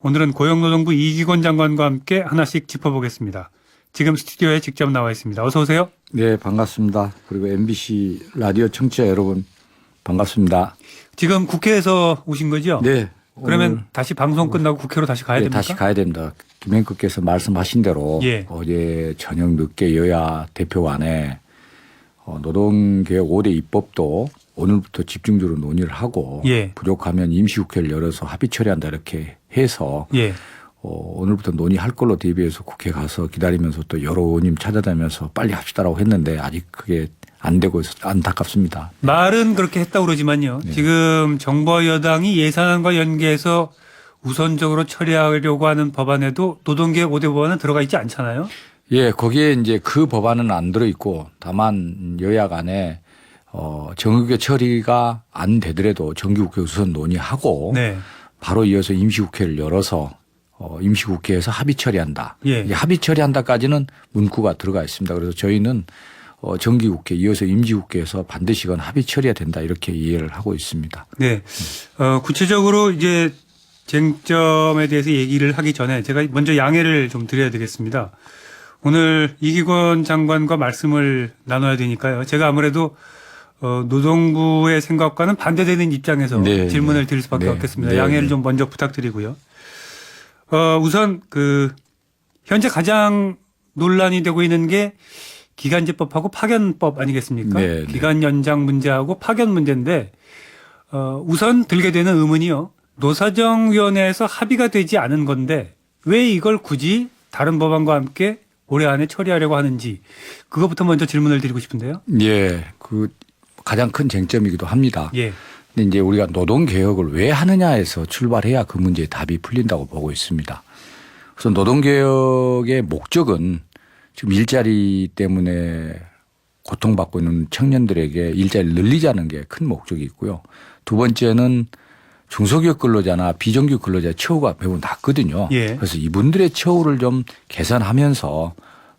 오늘은 고용노동부 이기권 장관과 함께 하나씩 짚어보겠습니다. 지금 스튜디오에 직접 나와 있습니다. 어서 오세요. 네, 반갑습니다. 그리고 MBC 라디오 청취자 여러분 반갑습니다. 지금 국회에서 오신 거죠? 네. 그러면 다시 방송 끝나고 국회로 다시 가야 됩니까? 다시 가야 됩니다. 김행국께서 말씀하신 대로 어제 저녁 늦게 여야 대표 간에 노동개혁 5대 입법도 오늘부터 집중적으로 논의를 하고 부족하면 임시국회를 열어서 합의 처리한다 이렇게 해서 오늘부터 논의할 걸로 대비해서 국회 가서 기다리면서 또 여러 의원님 찾아다니면서 빨리 합시다라고 했는데 아직 그게 안 되고 있어서 안타깝습니다. 말은 그렇게 했다고 그러지만요. 네. 지금 정부 여당이 예산안과 연계해서 우선적으로 처리하려고 하는 법안에도 노동개혁 5대 법안은 들어가 있지 않잖아요. 예, 거기에 이제 그 법안은 안 들어있고 다만 여야 간에 정기국회 처리가 안 되더라도 정기국회 우선 논의하고 바로 이어서 임시국회를 열어서 임시국회에서 합의 처리한다. 이 합의 처리한다까지는 문구가 들어가 있습니다. 그래서 저희는 정기국회 이어서 임시국회에서 반드시 이건 합의 처리해야 된다 이렇게 이해를 하고 있습니다. 네. 구체적으로 이제 쟁점에 대해서 얘기를 하기 전에 제가 먼저 양해를 좀 드려야 되겠습니다. 오늘 이기권 장관과 말씀을 나눠야 되니까요. 제가 아무래도 노동부의 생각과는 반대되는 입장에서 질문을 드릴 수밖에 없겠습니다. 양해를 좀 먼저 부탁드리고요. 우선 현재 가장 논란이 되고 있는 게 기간제법하고 파견법 아니겠습니까? 기간 연장 문제하고 파견 문제인데 우선 들게 되는 의문이요. 노사정위원회에서 합의가 되지 않은 건데 왜 이걸 굳이 다른 법안과 함께 올해 안에 처리하려고 하는지 그것부터 먼저 질문을 드리고 싶은데요. 예, 그 가장 큰 쟁점이기도 합니다. 예. 근데 이제 우리가 노동개혁을 왜 하느냐에서 출발해야 그 문제의 답이 풀린다고 보고 있습니다. 그래서 노동개혁의 목적은 지금 일자리 때문에 고통받고 있는 청년들에게 일자리를 늘리자는 게 큰 목적이 있고요. 두 번째는 중소기업 근로자나 비정규 근로자의 처우가 매우 낮거든요. 그래서 이분들의 처우를 좀 개선하면서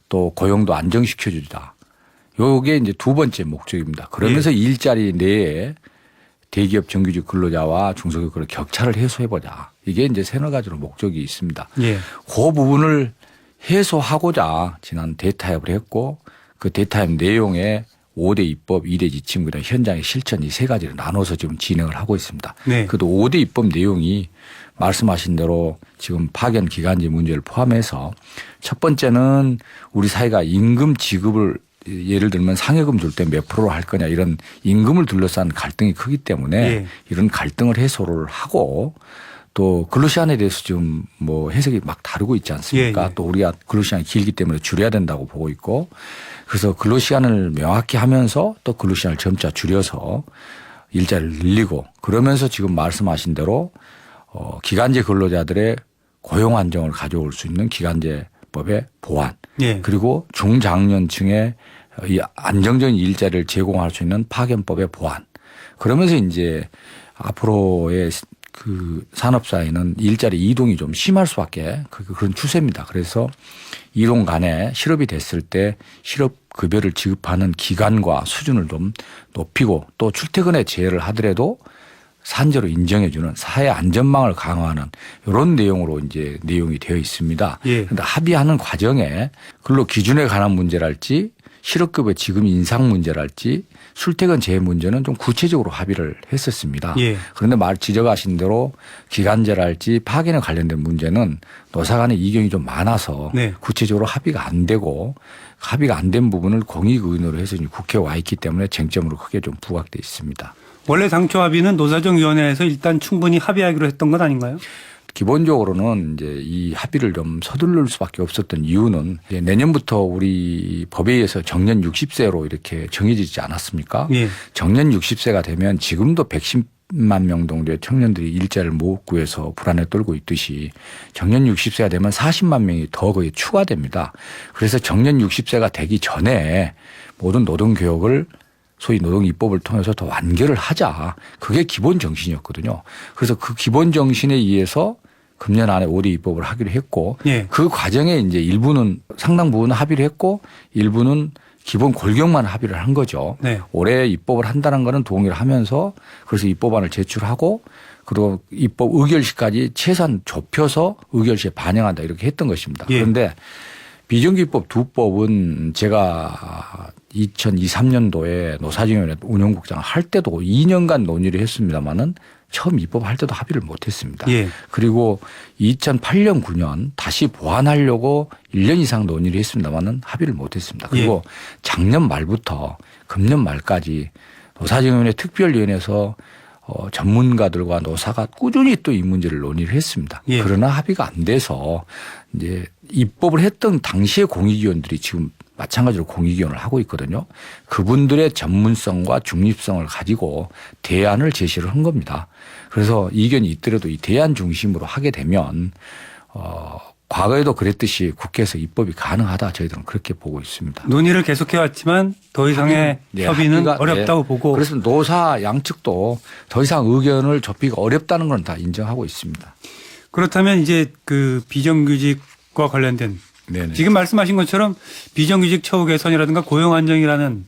또 고용도 안정시켜주자. 요게 이제 두 번째 목적입니다. 그러면서 일자리 내에 대기업 정규직 근로자와 중소기업 근로자 격차를 해소해보자. 이게 이제 세너 가지로 목적이 있습니다. 그 부분을 해소하고자 지난 대타협을 했고 그 대타협 내용에 5대 입법, 2대 지침, 그다음 현장의 실천 이 세 가지를 나눠서 지금 진행을 하고 있습니다. 그래도 5대 입법 내용이 말씀하신 대로 지금 파견 기간제 문제를 포함해서 첫 번째는 우리 사회가 임금 지급을 예를 들면 상여금 줄 때 몇 프로로 할 거냐 이런 임금을 둘러싼 갈등이 크기 때문에 이런 갈등을 해소를 하고 또 근로시간에 대해서 지금 뭐 해석이 막 다르고 있지 않습니까? 또 우리가 근로시간이 길기 때문에 줄여야 된다고 보고 있고 그래서 근로시간을 명확히 하면서 또 근로시간을 점차 줄여서 일자리를 늘리고 그러면서 지금 말씀하신 대로 기간제 근로자들의 고용 안정을 가져올 수 있는 기간제법의 보완 그리고 중장년층의 이 안정적인 일자리를 제공할 수 있는 파견법의 보완 그러면서 이제 앞으로의 그 산업사회는 일자리 이동이 좀 심할 수밖에 그런 추세입니다. 그래서 이동 간에 실업이 됐을 때 실업급여를 지급하는 기간과 수준을 좀 높이고 또 출퇴근에 제외를 하더라도 산재로 인정해주는 사회 안전망을 강화하는 이런 내용으로 이제 내용이 되어 있습니다. 그런데 합의하는 과정에 근로 기준에 관한 문제랄지 실업급여 지급 인상 문제랄지 출퇴근 제외 문제는 좀 구체적으로 합의를 했었습니다. 그런데 지적하신 대로 기간제랄지 파견에 관련된 문제는 노사 간의 이견이 좀 많아서 구체적으로 합의가 안 되고 합의가 안 된 부분을 공익의원으로 해서 국회에 와 있기 때문에 쟁점으로 크게 좀 부각돼 있습니다. 원래 당초 합의는 노사정위원회에서 일단 충분히 합의하기로 했던 건 아닌가요? 기본적으로는 이제 이 합의를 좀 서두를 수밖에 없었던 이유는 내년부터 우리 법에 의해서 정년 60세로 이렇게 정해지지 않았습니까? 정년 60세가 되면 지금도 110만 명 정도의 청년들이 일자리를 못 구해서 불안에 떨고 있듯이 정년 60세가 되면 40만 명이 더 거의 추가됩니다. 그래서 정년 60세가 되기 전에 모든 노동개혁을 소위 노동입법을 통해서 더 완결을 하자. 그게 기본 정신이었거든요. 그래서 그 기본 정신에 의해서 금년 안에 5대 입법을 하기로 했고 그 과정에 이제 일부는 상당 부분 합의를 했고 일부는 기본 골격만 합의를 한 거죠. 올해 입법을 한다는 거는 동의를 하면서 그래서 입법안을 제출하고 그리고 입법 의결시까지 최소한 좁혀서 의결시에 반영한다 이렇게 했던 것입니다. 예. 그런데 비정규입법 두 법은 제가 2023년도에 노사정위원회 운영국장을 할 때도 2년간 논의를 했습니다마는 처음 입법할 때도 합의를 못했습니다. 예. 그리고 2008년 9년 다시 보완하려고 1년 이상 논의를 했습니다마는 합의를 못했습니다. 그리고 작년 말부터 금년 말까지 노사정위원회 특별위원회에서 전문가들과 노사가 꾸준히 또 이 문제를 논의를 했습니다. 예. 그러나 합의가 안 돼서 이제 입법을 했던 당시의 공익위원들이 지금 마찬가지로 공익위원을 하고 있거든요. 그분들의 전문성과 중립성을 가지고 대안을 제시를 한 겁니다. 그래서 이견이 있더라도 이 대안 중심으로 하게 되면 과거에도 그랬듯이 국회에서 입법이 가능하다 저희들은 그렇게 보고 있습니다. 논의를 계속해왔지만 더 이상의 협의는 어렵다고 보고. 그래서 노사 양측도 더 이상 의견을 좁히기가 어렵다는 건 다 인정하고 있습니다. 그렇다면 이제 그 비정규직과 관련된 네네. 지금 말씀하신 것처럼 비정규직 처우 개선이라든가 고용 안정이라는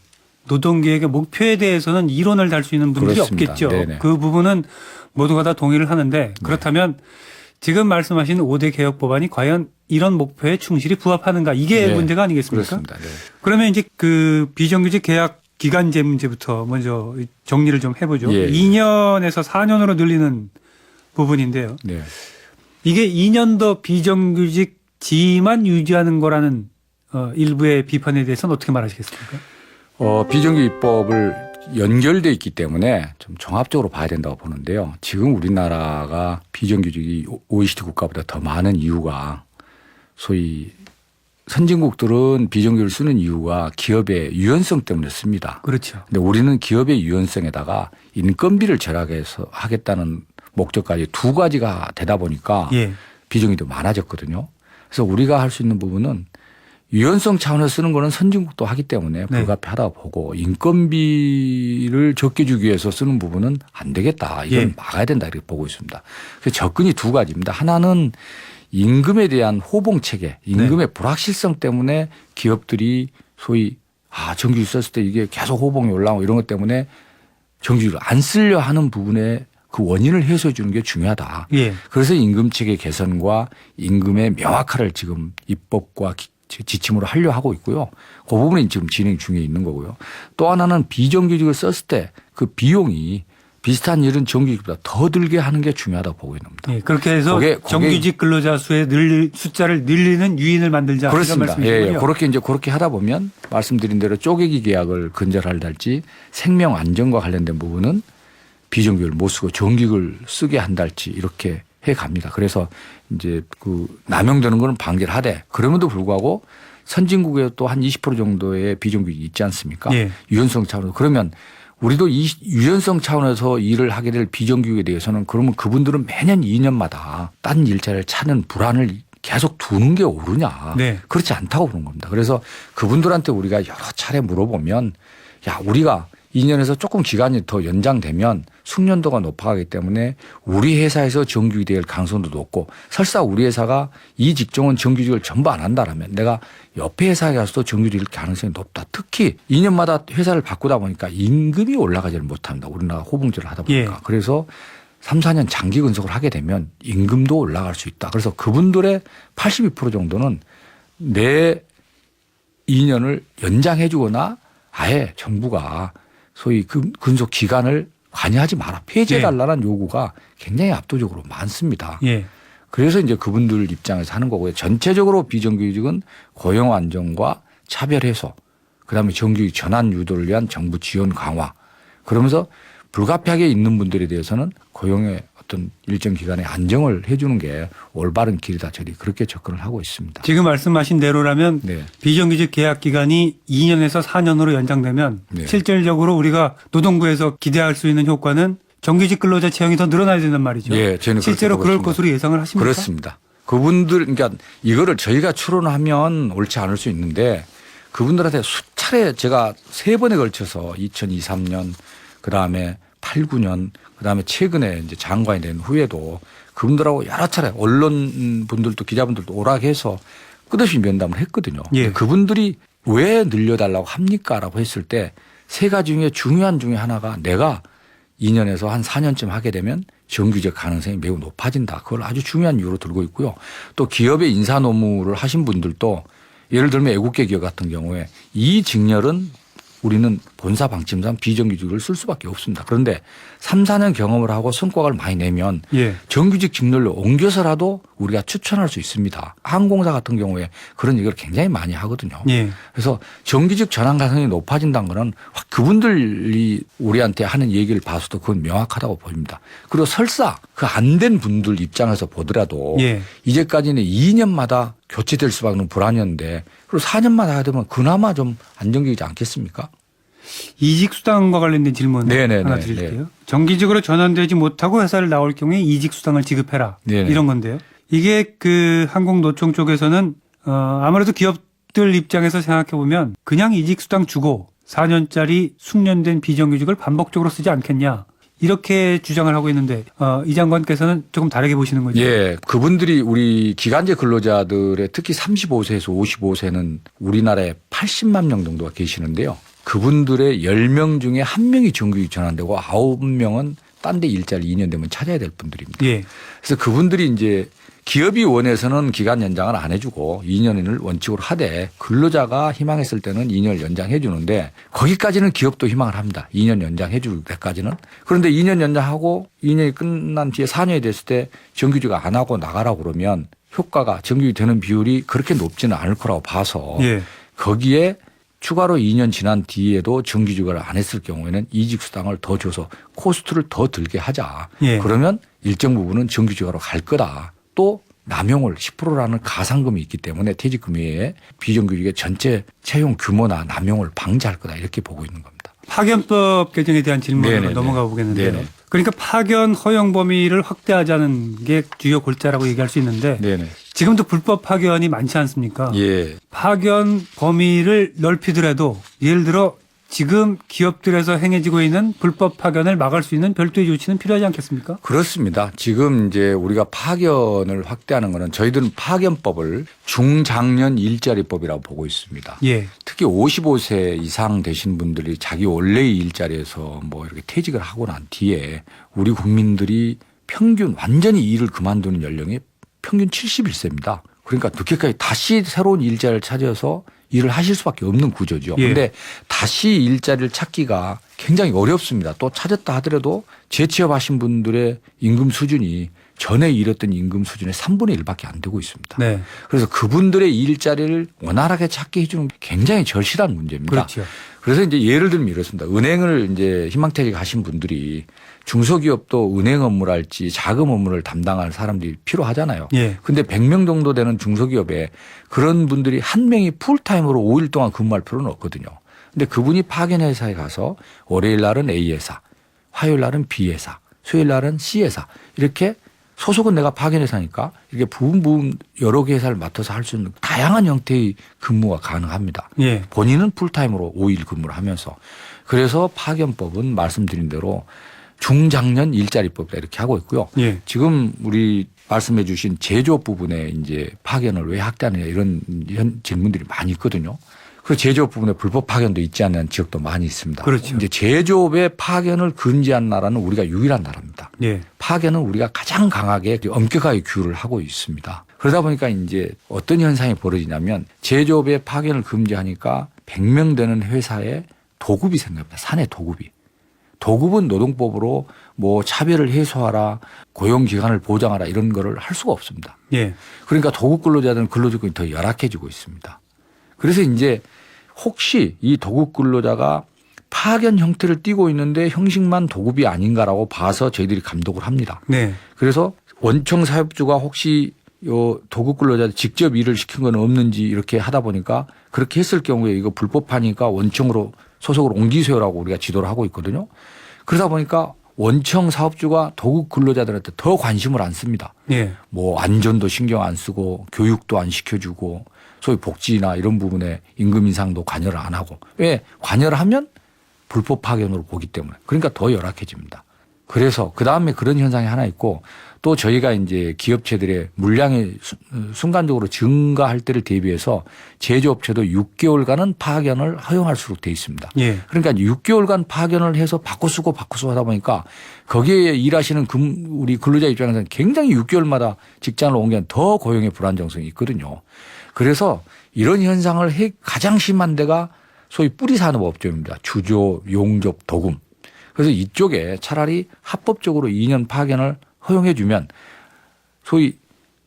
노동계획의 목표에 대해서는 이론을 달 수 있는 분들이 그렇습니다. 없겠죠. 네네. 그 부분은 모두가 다 동의를 하는데 그렇다면 지금 말씀하신 5대 개혁 법안이 과연 이런 목표에 충실히 부합하는가 이게 네. 문제가 아니겠습니까? 그렇습니다. 네. 그러면 이제 그 비정규직 계약 기간제 문제부터 먼저 정리를 좀 해보죠. 예. 2년에서 4년으로 늘리는 부분인데요. 네. 이게 2년 더 비정규직 지만 유지하는 거라는 일부의 비판에 대해서는 어떻게 말하시겠습니까? 비정규직법을 연결돼 있기 때문에 좀 종합적으로 봐야 된다고 보는데요. 지금 우리나라가 비정규직이 OECD 국가보다 더 많은 이유가 소위 선진국들은 비정규직을 쓰는 이유가 기업의 유연성 때문에 씁니다. 그렇죠. 근데 우리는 기업의 유연성에다가 인건비를 절약해서 하겠다는 목적까지 두 가지가 되다 보니까 예. 비정규직도 많아졌거든요. 그래서 우리가 할 수 있는 부분은 유연성 차원에서 쓰는 거는 선진국도 하기 때문에 불가피하다고 보고 인건비를 적게 주기 위해서 쓰는 부분은 안 되겠다. 이건 막아야 된다 이렇게 보고 있습니다. 그래서 접근이 두 가지입니다. 하나는 임금에 대한 호봉 체계, 임금의 불확실성 때문에 기업들이 소위 정규직 썼을 때 이게 계속 호봉이 올라오고 이런 것 때문에 정규직을 안 쓰려 하는 부분에 그 원인을 해소해 주는 게 중요하다. 예. 그래서 임금 체계 개선과 임금의 명확화를 지금 입법과 지침으로 하려 하고 있고요. 그 부분이 지금 진행 중에 있는 거고요. 또 하나는 비정규직을 썼을 때 그 비용이 비슷한 일은 정규직보다 더 들게 하는 게 중요하다고 보고 있는 겁니다. 예. 그렇게 해서 정규직 근로자 수의 숫자를 늘리는 유인을 만들자. 그렇습니다. 이런 말씀이시군요. 그렇게 하다 보면 말씀드린 대로 쪼개기 계약을 근절할지 생명 안전과 관련된 부분은 비정규직을 못 쓰고 정규직을 쓰게 한달지 이렇게 해 갑니다. 그래서 이제 그 남용되는 거는 방지를 하되 그럼에도 불구하고 선진국에 또 한 20% 정도의 비정규직이 있지 않습니까? 예. 유연성 차원에서 그러면 우리도 이 유연성 차원에서 일을 하게 될 비정규직에 대해서는 그러면 그분들은 매년 2년마다 딴 일자리를 찾는 불안을 계속 두는 게 옳으냐. 네. 그렇지 않다고 보는 겁니다. 그래서 그분들한테 우리가 여러 차례 물어보면 우리가 2년에서 조금 기간이 더 연장되면 숙련도가 높아가기 때문에 우리 회사에서 정규직이 될 가능성도 높고 설사 우리 회사가 이 직종은 정규직을 전부 안 한다라면 내가 옆에 회사에 가서도 정규직일 가능성이 높다. 특히 2년마다 회사를 바꾸다 보니까 임금이 올라가지를 못합니다. 우리나라 호봉제를 하다 보니까. 그래서 3, 4년 장기 근속을 하게 되면 임금도 올라갈 수 있다. 그래서 그분들의 82% 정도는 내 2년을 연장해 주거나 아예 정부가 소위 근속 기간을 관여하지 마라. 폐지해달라는 요구가 굉장히 압도적으로 많습니다. 예. 그래서 이제 그분들 입장에서 하는 거고요. 전체적으로 비정규직은 고용 안정과 차별 해소, 그다음에 정규직 전환 유도를 위한 정부 지원 강화, 그러면서 불가피하게 있는 분들에 대해서는 고용의 어떤 일정 기간의 안정을 해 주는 게 올바른 길이다. 저희 그렇게 접근을 하고 있습니다. 지금 말씀하신 대로라면 비정규직 계약 기간이 2년에서 4년으로 연장되면 실질적으로 우리가 노동부에서 기대할 수 있는 효과는 정규직 근로자 채용이 더 늘어나야 된단 말이죠. 저는 실제로 그럴 것으로 예상을 하십니까? 그렇습니다. 그분들 그러니까 이거를 저희가 추론하면 옳지 않을 수 있는데 그분들한테 수차례 제가 3번에 걸쳐서 2023년 그다음에 8, 9년 그다음에 최근에 이제 장관이 된 후에도 그분들하고 여러 차례 언론 분들도 기자분들도 오락해서 끝없이 면담을 했거든요. 그분들이 왜 늘려달라고 합니까라고 했을 때 3가지 중에 중요한 중에 하나가 내가 2년에서 한 4년쯤 하게 되면 정규직 가능성이 매우 높아진다. 그걸 아주 중요한 이유로 들고 있고요. 또 기업의 인사 노무를 하신 분들도 예를 들면 애국계 기업 같은 경우에 이 직렬은 우리는 본사 방침상 비정규직을 쓸 수밖에 없습니다. 그런데 3, 4년 경험을 하고 성과를 많이 내면 예. 정규직 직렬로 옮겨서라도 우리가 추천할 수 있습니다. 항공사 같은 경우에 그런 얘기를 굉장히 많이 하거든요. 예. 그래서 정규직 전환 가능성이 높아진다는 것은 그분들이 우리한테 하는 얘기를 봐서도 그건 명확하다고 보입니다. 그리고 설사 그 안 된 분들 입장에서 보더라도 예. 이제까지는 2년마다 교체될 수밖에 없는 불안이었는데 그리고 4년마다 하게 되면 그나마 좀 안정적이지 않겠습니까? 이직수당과 관련된 질문 네네네. 하나 드릴게요. 정기직으로 전환되지 못하고 회사를 나올 경우에 이직수당을 지급해라. 네네. 이런 건데요. 이게 그 항공노총 쪽에서는 아무래도 기업들 입장에서 생각해 보면 그냥 이직수당 주고 4년짜리 숙련된 비정규직을 반복적으로 쓰지 않겠냐. 이렇게 주장을 하고 있는데 이 장관께서는 조금 다르게 보시는 거죠. 예, 그분들이 우리 기간제 근로자들의 특히 35세에서 55세는 우리나라에 80만 명 정도가 계시는데요. 그분들의 10명 중에 1명이 정규직 전환되고 9명은 딴 데 일자리 2년 되면 찾아야 될 분들입니다. 예. 그래서 그분들이 이제 기업이 원해서는 기간 연장을 안 해주고 2년을 원칙으로 하되 근로자가 희망했을 때는 2년을 연장해 주는데 거기까지는 기업도 희망을 합니다. 2년 연장해 줄 때까지는. 그런데 2년 연장하고 2년이 끝난 뒤에 4년이 됐을 때 정규직 안 하고 나가라고 그러면 효과가 정규직 되는 비율이 그렇게 높지는 않을 거라고 봐서 예. 거기에 추가로 2년 지난 뒤에도 정규직을 안 했을 경우에는 이직수당을 더 줘서 코스트를 더 들게 하자. 예. 그러면 일정 부분은 정규직으로 갈 거다. 또 남용을 10%라는 가상금이 있기 때문에 퇴직금외에 비정규직의 전체 채용 규모나 남용을 방지할 거다. 이렇게 보고 있는 겁니다. 파견법 개정에 대한 질문으로 네네네. 넘어가 보겠는데요. 네네. 그러니까 파견 허용 범위를 확대하자는 게 주요 골자라고 얘기할 수 있는데 네네. 지금도 불법 파견이 많지 않습니까? 예. 파견 범위를 넓히더라도 예를 들어 지금 기업들에서 행해지고 있는 불법 파견을 막을 수 있는 별도의 조치는 필요하지 않겠습니까? 그렇습니다. 지금 이제 우리가 파견을 확대하는 거는 저희들은 파견법을 중장년 일자리법이라고 보고 있습니다. 예. 특히 55세 이상 되신 분들이 자기 원래의 일자리에서 뭐 이렇게 퇴직을 하고 난 뒤에 우리 국민들이 평균 완전히 일을 그만두는 연령이 평균 71세입니다. 그러니까 늦게까지 다시 새로운 일자리를 찾아서 일을 하실 수밖에 없는 구조죠. 그런데 예. 다시 일자리를 찾기가 굉장히 어렵습니다. 또 찾았다 하더라도 재취업하신 분들의 임금 수준이 전에 일했던 임금 수준의 3분의 1밖에 안 되고 있습니다. 네. 그래서 그분들의 일자리를 원활하게 찾게 해주는 게 굉장히 절실한 문제입니다. 그렇죠. 그래서 이제 예를 들면 이렇습니다. 은행을 이제 희망퇴직 하신 분들이 중소기업도 은행 업무랄지 자금 업무를 담당할 사람들이 필요하잖아요. 예. 근데 100명 정도 되는 중소기업에 그런 분들이 한 명이 풀타임으로 5일 동안 근무할 필요는 없거든요. 근데 그분이 파견 회사에 가서 월요일 날은 A 회사, 화요일 날은 B 회사, 수요일 날은 C 회사 이렇게 소속은 내가 파견 회사니까 이렇게 부분 여러 개 회사를 맡아서 할 수 있는 다양한 형태의 근무가 가능합니다. 예. 본인은 풀타임으로 5일 근무를 하면서 그래서 파견법은 말씀드린 대로 중장년 일자리법이다 이렇게 하고 있고요. 예. 지금 우리 말씀해 주신 제조업 부분에 이제 파견을 왜 확대하느냐 이런 질문들이 많이 있거든요. 그 제조업 부분에 불법 파견도 있지 않는 지역도 많이 있습니다. 그렇죠. 이제 제조업의 파견을 금지한 나라는 우리가 유일한 나라입니다. 예. 파견은 우리가 가장 강하게 엄격하게 규율을 하고 있습니다. 그러다 보니까 이제 어떤 현상이 벌어지냐면 제조업의 파견을 금지하니까 100명 되는 회사에 도급이 생깁니다. 사내 도급이. 도급은 노동법으로 뭐 차별을 해소하라, 고용 기간을 보장하라 이런 거를 할 수가 없습니다. 예. 그러니까 도급 근로자들은 근로조건이 더 열악해지고 있습니다. 그래서 이제 혹시 이 도급 근로자가 파견 형태를 띠고 있는데 형식만 도급이 아닌가라고 봐서 저희들이 감독을 합니다. 네. 그래서 원청 사업주가 혹시 요 도급 근로자들 직접 일을 시킨 건 없는지 이렇게 하다 보니까 그렇게 했을 경우에 이거 불법하니까 원청으로 소속으로 옮기세요라고 우리가 지도를 하고 있거든요. 그러다 보니까 원청 사업주가 도급 근로자들한테 더 관심을 안 씁니다. 예. 뭐 안전도 신경 안 쓰고 교육도 안 시켜주고 소위 복지나 이런 부분에 임금 인상도 관여를 안 하고 왜 관여를 하면 불법 파견으로 보기 때문에 그러니까 더 열악해집니다. 그래서 그다음에 그런 현상이 하나 있고 또 저희가 이제 기업체들의 물량이 순간적으로 증가할 때를 대비해서 제조업체도 6개월간은 파견을 허용할수록 돼 있습니다. 예. 그러니까 6개월간 파견을 해서 바꿔 쓰고 하다 보니까 거기에 일하시는 우리 근로자 입장에서는 굉장히 6개월마다 직장을 옮기면 더 고용의 불안정성이 있거든요. 그래서 이런 현상을 가장 심한 데가 소위 뿌리산업업종입니다. 주조, 용접, 도금. 그래서 이쪽에 차라리 합법적으로 2년 파견을 허용해 주면 소위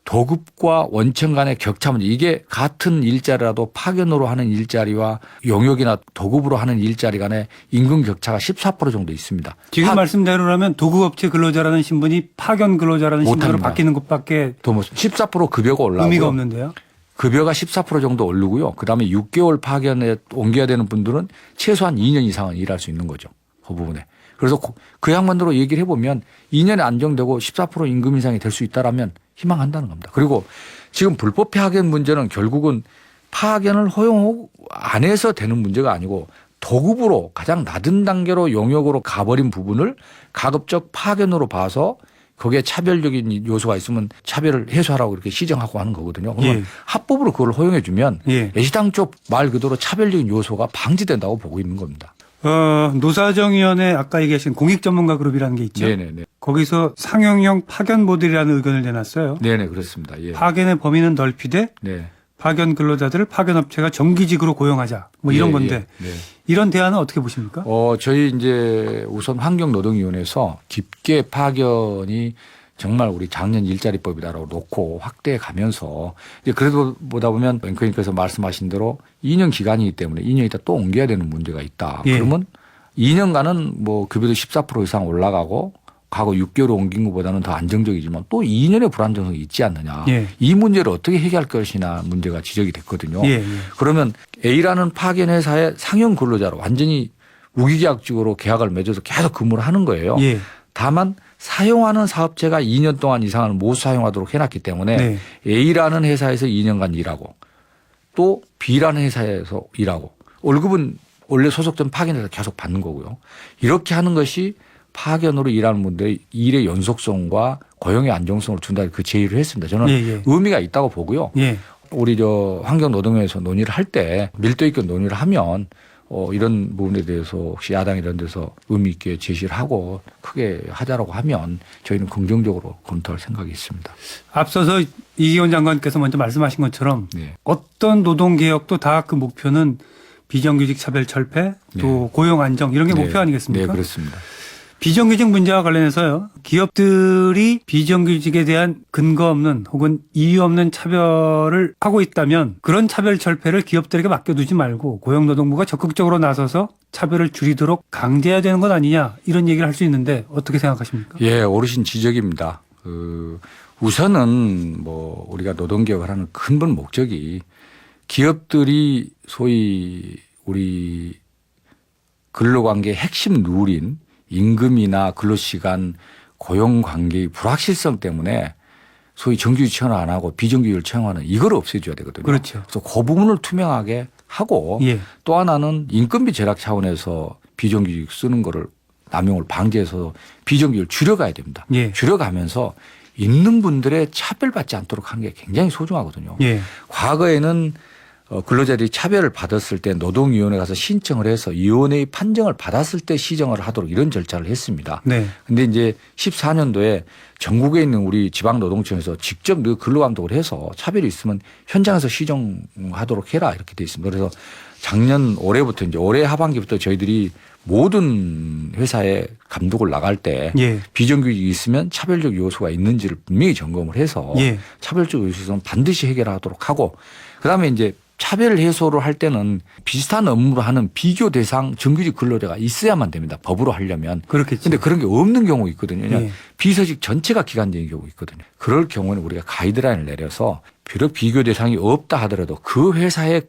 도급과 원청 간의 격차 문제, 이게 같은 일자리라도 파견으로 하는 일자리와 용역이나 도급으로 하는 일자리 간의 임금 격차가 14% 정도 있습니다. 지금 말씀대로라면 도급업체 근로자라는 신분이 파견 근로자라는 신분으로 못합니다. 바뀌는 것밖에 14% 급여가 올라오고 의미가 없는데요. 급여가 14% 정도 오르고요. 그다음에 6개월 파견에 옮겨야 되는 분들은 최소한 2년 이상은 일할 수 있는 거죠. 그 부분에. 그래서 그 양반으로 얘기를 해보면 2년에 안정되고 14% 임금 인상이 될 수 있다라면 희망한다는 겁니다. 그리고 지금 불법 파견 문제는 결국은 파견을 허용 안 해서 되는 문제가 아니고 도급으로 가장 낮은 단계로 용역으로 가버린 부분을 가급적 파견으로 봐서 거기에 차별적인 요소가 있으면 차별을 해소하라고 이렇게 시정하고 하는 거거든요. 그러면 예. 합법으로 그걸 허용해 주면 예. 애시당초 말 그대로 차별적인 요소가 방지된다고 보고 있는 겁니다. 노사정위원회 아까 얘기하신 공익 전문가 그룹이라는 게 있죠. 네네네. 거기서 상용형 파견 모델이라는 의견을 내놨어요. 네네 그렇습니다. 예. 파견의 범위는 넓히되 네. 파견 근로자들을 파견업체가 정기직으로 고용하자. 뭐 이런 예, 건데 예, 네. 이런 대안은 어떻게 보십니까? 저희 이제 우선 환경노동위원회에서 깊게 파견이 정말 우리 작년 일자리법이다라고 놓고 확대해 가면서 이제 그래도 보다 보면 앵커님께서 말씀하신 대로 2년 기간이기 때문에 2년 있다 또 옮겨야 되는 문제가 있다. 예. 그러면 2년간은 뭐 급여도 14% 이상 올라가고 과거 6개월 옮긴 것보다는 더 안정적이지만 또 2년의 불안정성이 있지 않느냐. 예. 이 문제를 어떻게 해결할 것이냐 문제가 지적이 됐거든요. 예, 예. 그러면 A라는 파견 회사의 상용 근로자로 완전히 무기계약직으로 계약을 맺어서 계속 근무를 하는 거예요. 예. 다만 사용하는 사업체가 2년 동안 이상을 못 사용하도록 해놨기 때문에 네. A라는 회사에서 2년간 일하고 또 B라는 회사에서 일하고 월급은 원래 소속된 파견에서 계속 받는 거고요. 이렇게 하는 것이 파견으로 일하는 분들의 일의 연속성과 고용의 안정성을 준다 그 제의를 했습니다. 저는 예, 예. 의미가 있다고 보고요. 예. 우리 환경노동위에서 논의를 할 때 밀도 있게 논의를 하면 이런 부분에 대해서 혹시 야당 이런 데서 의미 있게 제시를 하고 크게 하자라고 하면 저희는 긍정적으로 검토할 생각이 있습니다. 앞서서 이기원 장관께서 먼저 말씀하신 것처럼 네. 어떤 노동개혁도 다 그 목표는 비정규직 차별 철폐 또 고용 안정 이런 게 네. 목표 아니겠습니까? 네, 그렇습니다. 비정규직 문제와 관련해서요. 기업들이 비정규직에 대한 근거 없는 혹은 이유 없는 차별을 하고 있다면 그런 차별 철폐를 기업들에게 맡겨두지 말고 고용노동부가 적극적으로 나서서 차별을 줄이도록 강제해야 되는 것 아니냐 이런 얘기를 할 수 있는데 어떻게 생각하십니까? 예, 오르신 지적입니다. 우선은 우리가 노동개혁을 하는 근본 목적이 기업들이 소위 우리 근로관계의 핵심 룰인 임금이나 근로시간, 고용관계의 불확실성 때문에 소위 정규직 채용을 안 하고 비정규직을 채용하는 이걸 없애줘야 되거든요. 그렇죠. 그래서 그 부분을 투명하게 하고 예. 또 하나는 인건비 절약 차원에서 비정규직 쓰는 거를 남용을 방지해서 비정규직을 줄여가야 됩니다. 예. 줄여가면서 있는 분들의 차별받지 않도록 하는 게 굉장히 소중하거든요. 예. 과거에는 근로자들이 차별을 받았을 때 노동위원회 가서 신청을 해서 위원회의 판정을 받았을 때 시정을 하도록 이런 절차를 했습니다. 네. 근데 이제 14년도에 전국에 있는 우리 지방노동청에서 직접 근로감독을 해서 차별이 있으면 현장에서 시정하도록 해라 이렇게 돼 있습니다. 그래서 작년 올해부터 이제 올해 하반기부터 저희들이 모든 회사에 감독을 나갈 때 예. 비정규직이 있으면 차별적 요소가 있는지를 분명히 점검을 해서 예. 차별적 요소는 반드시 해결하도록 하고 그다음에 이제 차별 해소를 할 때는 비슷한 업무를 하는 비교 대상 정규직 근로자가 있어야만 됩니다. 법으로 하려면. 그렇겠죠. 그런데 그런 게 없는 경우 있거든요. 예. 비서직 전체가 기간제인 경우 있거든요. 그럴 경우는 우리가 가이드라인을 내려서 비록 비교 대상이 없다 하더라도 그 회사에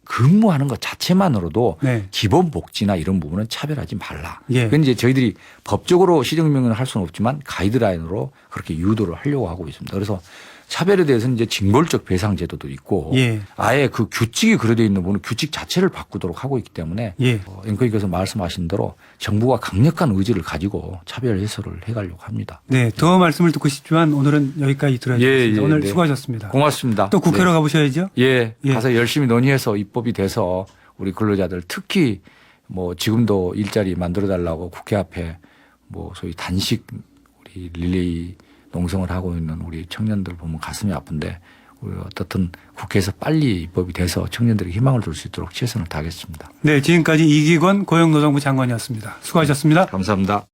근무하는 것 자체만으로도 네. 기본 복지나 이런 부분은 차별하지 말라. 예. 그건 이제 저희들이 법적으로 시정명령을 할 수는 없지만 가이드라인으로 그렇게 유도를 하려고 하고 있습니다. 그래서 차별에 대해서는 이제 징벌적 배상 제도도 있고 예. 아예 그 규칙이 그려져 있는 부분은 규칙 자체를 바꾸도록 하고 있기 때문에 예. 앵커님께서 말씀하신 대로 정부가 강력한 의지를 가지고 차별 해소를 해가려고 합니다. 네, 더 말씀을 듣고 싶지만 오늘은 여기까지 들어야 되겠습니다. 예, 오늘 네. 수고하셨습니다. 고맙습니다. 또 국회로 가보셔야죠. 예, 예. 가서 열심히 논의해서 입법이 돼서 우리 근로자들 특히 뭐 지금도 일자리 만들어 달라고 국회 앞에 뭐 소위 단식 우리 릴레이 농성을 하고 있는 우리 청년들 보면 가슴이 아픈데 우리 어떻든 국회에서 빨리 입법이 돼서 청년들에게 희망을 줄 수 있도록 최선을 다하겠습니다. 네, 지금까지 이기권 고용노동부 장관이었습니다. 수고하셨습니다. 감사합니다.